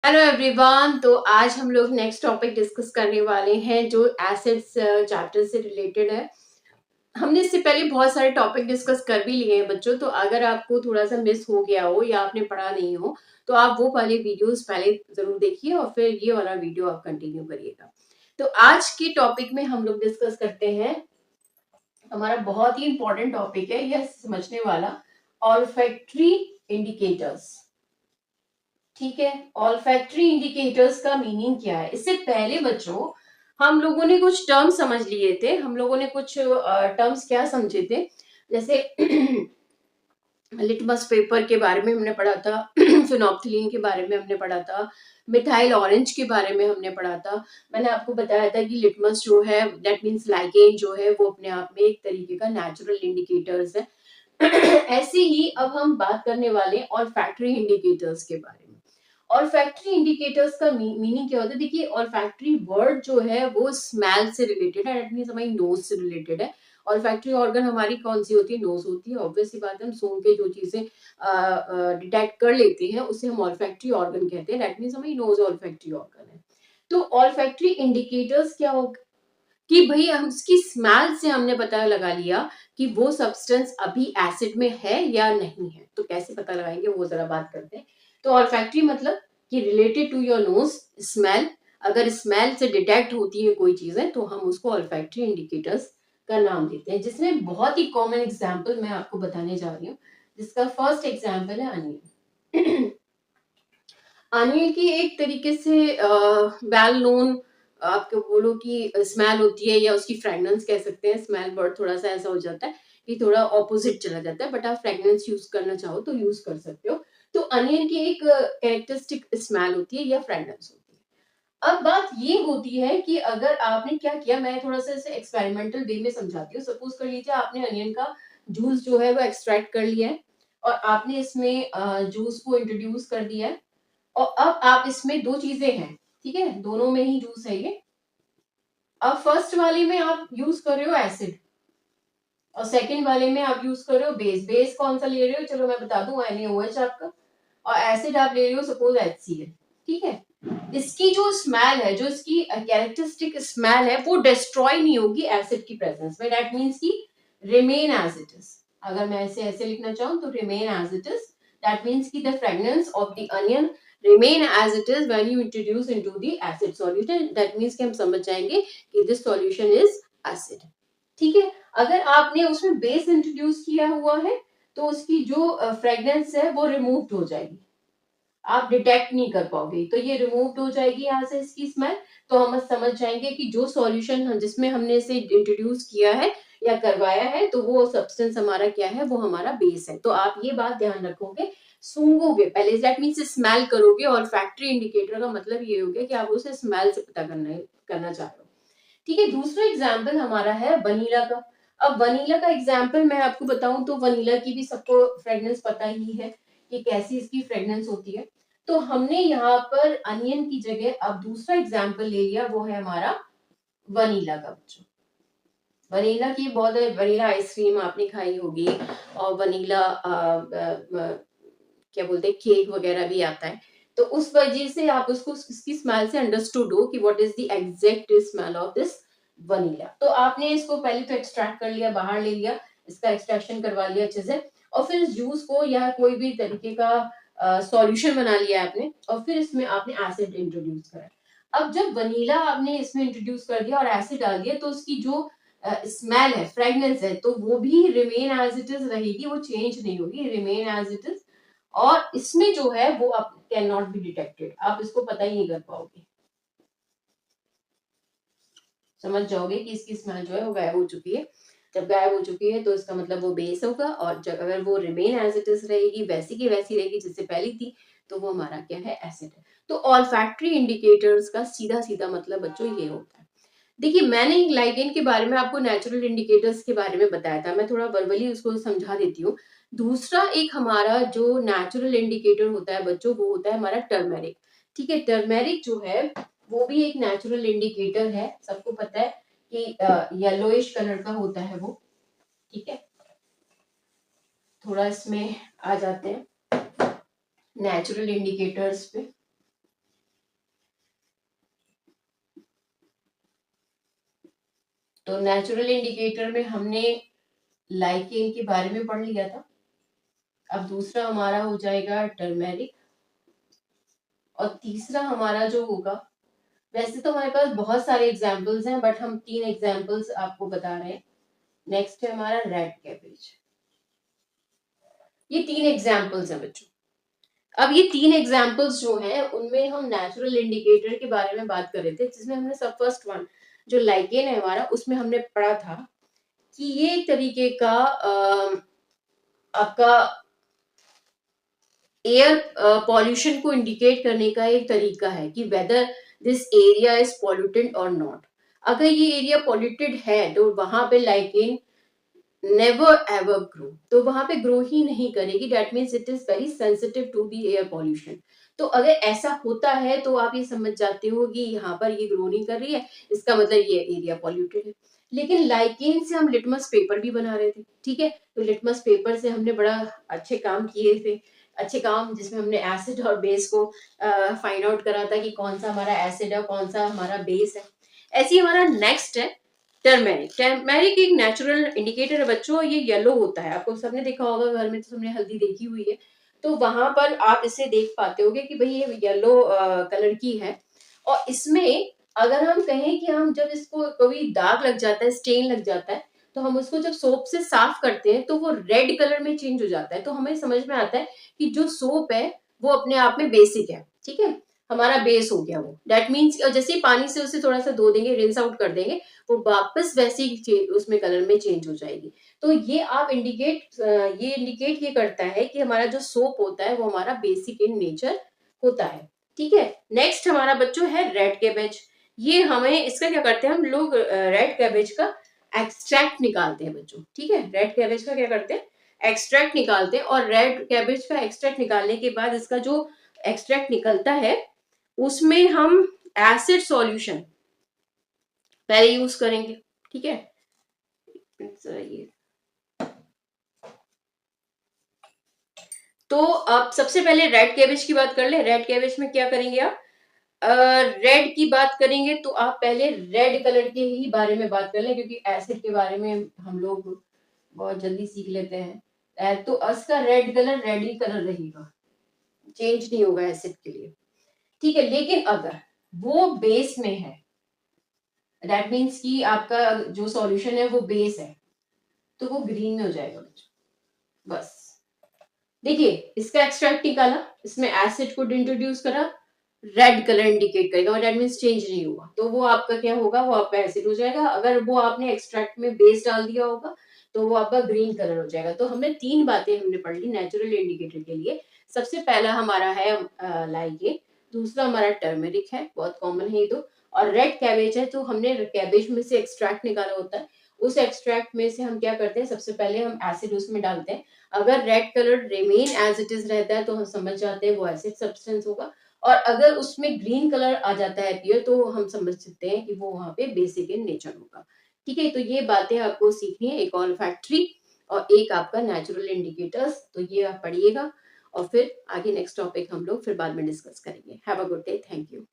Hello everyone. तो आज हम लोग नेक्स्ट टॉपिक डिस्कस करने वाले हैं जो एसिड्स चैप्टर से रिलेटेड है। हमने इससे पहले बहुत सारे टॉपिक डिस्कस कर भी लिए हैं बच्चों, तो अगर आपको थोड़ा सा मिस हो गया हो या आपने पढ़ा नहीं हो तो आप वो वाले वीडियोस पहले जरूर देखिए और फिर ये वाला वीडियो आप कंटिन्यू करिएगा। तो आज के टॉपिक में हम लोग डिस्कस करते हैं, हमारा बहुत ही इंपॉर्टेंट टॉपिक है यह समझने वाला, ऑल्फैक्टरी इंडिकेटर्स। ठीक है, ऑल्फैक्टरी इंडिकेटर्स का मीनिंग क्या है? इससे पहले बच्चों हम लोगों ने कुछ टर्म्स समझ लिए थे, हम लोगों ने कुछ टर्म्स क्या समझे थे, जैसे लिटमस पेपर के बारे में हमने पढ़ा था, फिनोप्थिलीन के बारे में हमने पढ़ा था, मिथाइल ऑरेंज के बारे में हमने पढ़ा था। मैंने आपको बताया था कि लिटमस जो है दैट मीन्स लाइगेन जो है वो अपने आप में एक तरीके का नेचुरल इंडिकेटर्स है। ऐसे ही अब हम बात करने वाले ऑल्फैक्टरी इंडिकेटर्स के बारे में। ऑल्फैक्टरी इंडिकेटर्स का मीनिंग क्या होता है? देखिए, ऑल्फैक्टरी वर्ड जो है वो स्मेल से रिलेटेड है, दैट मींस हमारी नोज से रिलेटेड है। ऑल्फैक्टरी ऑर्गन हमारी कौन सी होती है? नोज होती है। ऑब्वियस सी बात है, हम सूंघ के जो चीजें डिटेक्ट कर लेते हैं उसे हम ऑल्फैक्टरी ऑर्गन कहते हैं, दैट मींस हमारी नोज ऑल्फैक्टरी ऑर्गन है। तो ऑल्फैक्टरी इंडिकेटर्स क्या हो कि भाई हम उसकी स्मेल से हमने पता लगा लिया कि वो सब्सटेंस अभी एसिड में है या नहीं है। तो कैसे पता लगाएंगे वो जरा बात करते हैं। तो ऑल्फैक्टरी मतलब कि related to your nose smell, अगर स्मेल से डिटेक्ट होती है कोई चीजें तो हम उसको ऑल्फैक्टरी इंडिकेटर्स का नाम देते हैं, जिसमें बहुत ही कॉमन एग्जांपल मैं आपको बताने जा रही हूँ, जिसका फर्स्ट एग्जांपल है अनियन। अनिल की एक तरीके से वेल नोन, आपको बोलो कि स्मेल होती है या उसकी फ्रेगनेंस कह सकते हैं। स्मेल वर्ड थोड़ा सा ऐसा हो जाता है कि थोड़ा ऑपोजिट चला जाता है, बट आप फ्रेगनेंस यूज करना चाहो तो यूज कर सकते हो। तो अनियन की एक कैरेक्टरिस्टिक स्मेल होती है या फ्रेगनेंस होती है। अब बात ये होती है कि अगर आपने क्या किया, मैं थोड़ा सा इसे एक्सपेरिमेंटल वे में समझाती हूँ। सपोज कर लीजिए आपने अनियन का जूस जो है वो एक्सट्रैक्ट कर लिया है और आपने इसमें जूस को इंट्रोड्यूस कर दिया है, और अब आप इसमें दो चीजें हैं, ठीक है, दोनों में ही जूस है ये। अब फर्स्ट वाले में आप यूज कर रहे हो एसिड और सेकंड वाले में आप यूज कर रहे हो बेस। बेस कौन सा ले रहे हो? चलो मैं बता दूं, NaOH आपका, और एसिड आप ले रहे हो सपोज HCl। ठीक है, इसकी जो स्मेल है, जो इसकी कैरेक्टरिस्टिक स्मेल है, वो डिस्ट्रॉय नहीं होगी एसिड की प्रेजेंस में, दैट मींस की रिमेन एज इट इज। अगर मैं इसे ऐसे लिखना चाहूँ तो remain as it is, that means की the fragrance of the onion remain as it is when you introduce into the acid solution, that means कि हम समझ जाएंगे कि this solution is acid। ठीक है, अगर आपने उसमें बेस इंट्रोड्यूस किया हुआ है तो उसकी जो फ्रेगनेंस है वो रिमूव हो जाएगी, आप डिटेक्ट नहीं कर पाओगे, तो ये रिमूव हो जाएगी यहाँ से इसकी स्मेल। तो हम समझ जाएंगे कि जो सॉल्यूशन जिसमें हमने इसे इंट्रोड्यूस किया है या करवाया है तो वो सब्सटेंस हमारा क्या है? वो हमारा बेस है। तो आप ये बात ध्यान रखोगे, सूंघोगे पहले, दैट मीन्स स्मेल करोगे, और फैक्ट्री इंडिकेटर का मतलब ये हो गया कि आप उसे स्मेल से पता करना चाह रहे हो। ठीक है, दूसरा एग्जाम्पल हमारा है वनीला का। अब वनीला का एग्जाम्पल मैं आपको बताऊं तो वनीला की भी सबको फ्रेग्रेंस पता ही है कि कैसी इसकी फ्रेग्रेंस होती है। तो हमने यहाँ पर अनियन की जगह अब दूसरा एग्जाम्पल ले लिया, वो है हमारा वनीला का बच्चों। वनीला की बहुत, वनीला आइसक्रीम आपने खाई होगी, और वनीला क्या बोलते हैं, केक वगैरह भी आता है। तो उस वजह से आप उसको इसकी स्मेल से अंडरस्टूड हो कि what is the exact smell of this vanilla. तो आपने इसको पहले तो एक्सट्रैक्ट कर लिया, बाहर ले लिया, इसका एक्सट्रैक्शन करवा लिया अच्छे से, और फिर इस जूस को या कोई भी तरीके का सॉल्यूशन बना लिया आपने, और फिर इसमें आपने एसिड इंट्रोड्यूस करा। अब जब वनीला आपने इसमें इंट्रोड्यूस कर दिया और एसिड डाल दिया तो उसकी जो स्मेल है, फ्रेग्रेंस है, तो वो भी रिमेन एज इट इज रहेगी, वो चेंज नहीं होगी, रिमेन एज इट इज। और इसमें जो है वो आप कैन नॉट बी डिटेक्टेड, आप इसको पता ही नहीं कर पाओगे। समझ जाओगे कि इसकी स्मेल जो है वो गायब हो चुकी है। जब गायब हो चुकी है तो इसका मतलब वो बेस होगा, और जब अगर वो रिमेन एज इट इज रहेगी, वैसी की वैसी रहेगी जैसे पहली थी, तो वो हमारा क्या है? एसिड है। तो ऑल्फैक्टरी इंडिकेटर्स का सीधा सीधा मतलब बच्चों ये होता है। देखिए, मैंने लाइगेन के बारे में आपको नेचुरल इंडिकेटर्स के बारे में बताया था, मैं थोड़ा वर्बली उसको समझा देती हूँ। दूसरा एक हमारा जो नेचुरल इंडिकेटर होता है बच्चों, वो होता है हमारा टर्मेरिक। ठीक है, टर्मेरिक जो है वो भी एक नेचुरल इंडिकेटर है, सबको पता है कि येलोइश कलर का होता है वो। ठीक है, थोड़ा इसमें आ जाते हैं नेचुरल इंडिकेटर्स पे। तो नेचुरल इंडिकेटर में हमने लाइकेन के बारे में पढ़ लिया था। अब दूसरा हमारा हो जाएगा टर्मेरिक, और तीसरा हमारा जो होगा, वैसे तो हमारे पास बहुत सारे एग्जाम्पल्स हैं बट हम 3 एग्जाम्पल्स आपको बता रहे हैं। नेक्स्ट है हमारा रेड कैबेज। ये 3 एग्जाम्पल्स हैं बच्चों। अब ये 3 एग्जाम्पल्स जो हैं उनमें हम नेचुरल इंडिकेटर के बारे में बात कर रहे थे, जिसमें हमने सब फर्स्ट वन जो लाइकेन है हमारा, उसमें हमने पढ़ा था कि ये एक तरीके का आपका एयर पॉल्यूशन को इंडिकेट करने का एक तरीका है कि whether this area is polluted और नॉट। अगर ये एरिया पॉल्यूटेड है तो वहां पे लाइकेन नेवर एवर ग्रो, तो वहां पे ग्रो ही नहीं करेगी। That means it is very sensitive to the air pollution. तो अगर ऐसा होता है तो आप ये समझ जाते हो कि यहाँ पर ये ग्रो नहीं कर रही है, इसका मतलब ये एरिया पॉल्यूटेड है। लेकिन लाइकेन से हम लिटमस पेपर भी बना रहे थे, ठीक है। तो लिटमस पेपर से हमने बड़ा अच्छे काम किए थे, अच्छे काम जिसमें हमने एसिड और बेस को फाइंड आउट करा था कि कौन सा हमारा एसिड है कौन सा हमारा बेस है। ऐसे ही हमारा नेक्स्ट है टर्मेरिक। टर्मेरिक एक नेचुरल इंडिकेटर है बच्चों, ये येलो होता है। आपको सबने देखा होगा घर में, तो सबने हल्दी देखी हुई है, तो वहां पर आप इसे देख पाते होगे कि भाई ये येलो कलर की है। और इसमें अगर हम कहें कि हम जब इसको कभी दाग लग जाता है, स्टेन लग जाता है, तो हम उसको जब सोप से साफ करते हैं तो वो रेड कलर में चेंज हो जाता है। तो हमें समझ में आता है कि जो सोप है वो अपने आप में बेसिक है, ठीक है, हमारा बेस हो गया वो। दैट मीन्स जैसे ही पानी से उसे थोड़ा सा धो देंगे, रिंस आउट कर देंगे, वो वापस वैसे ही उसमें कलर में चेंज हो जाएगी। तो ये आप इंडिकेट ये करता है कि हमारा जो सोप होता है वो हमारा बेसिक इन नेचर होता है, ठीक है। नेक्स्ट हमारा बच्चों है रेड कैबेज। ये हमें इसका क्या करते हैं हम लोग, रेड कैबेज का एक्सट्रैक्ट निकालते हैं बच्चों, ठीक है। रेड कैबेज का क्या करते हैं, एक्सट्रैक्ट निकालते हैं। और रेड कैबेज का एक्सट्रैक्ट निकालने के बाद इसका जो एक्सट्रैक्ट निकलता है उसमें हम एसिड सॉल्यूशन पहले यूज करेंगे, ठीक है। ये तो अब सबसे पहले रेड कैबेज की बात कर ले। रेड कैबेज में क्या करेंगे आप, रेड की बात करेंगे तो आप पहले रेड कलर के ही बारे में बात कर लें, क्योंकि एसिड के बारे में हम लोग बहुत जल्दी सीख लेते हैं। तो इसका रेड कलर रेड ही कलर रहेगा, चेंज नहीं होगा एसिड के लिए, ठीक है। लेकिन अगर वो बेस में है, दैट मीन्स कि आपका जो सॉल्यूशन है वो बेस है, तो वो ग्रीन में हो जाएगा बच्चों। बस देखिए, इसका एक्सट्रैक्ट निकाला, इसमें एसिड को इंट्रोड्यूस करा, रेड कलर इंडिकेट करेगा और दैट मीन्स चेंज नहीं हुआ, तो वो आपका क्या होगा, वो आपका एसिड हो जाएगा। अगर वो आपने एक्सट्रैक्ट में बेस डाल दिया होगा तो वो आपका ग्रीन कलर हो जाएगा। तो हमने 3 बातें हमने पढ़ ली नेचुरल इंडिकेटर के लिए। सबसे पहला हमारा है लाइकेन, दूसरा हमारा टर्मेरिक है, बहुत कॉमन है ये दो, और रेड कैबेज है। तो हमने कैबेज में से एक्सट्रैक्ट निकाला होता है, उस एक्सट्रैक्ट में से हम क्या करते हैं, सबसे पहले हम एसिड उसमें डालते हैं। अगर red colour remain as it is रहता है तो हम समझ जाते हैं वो एसिड सब्सटेंस होगा, और अगर उसमें ग्रीन कलर आ जाता है पियर, तो हम समझ सकते हैं कि वो वहां पे बेसिक इन नेचर होगा, ठीक है। तो ये बातें आपको सीखनी है, एक ऑल फैक्ट्री और एक आपका नेचुरल इंडिकेटर्स, तो ये आप पढ़िएगा और फिर आगे नेक्स्ट टॉपिक हम लोग फिर बाद में डिस्कस करेंगे। Have a good day, thank you.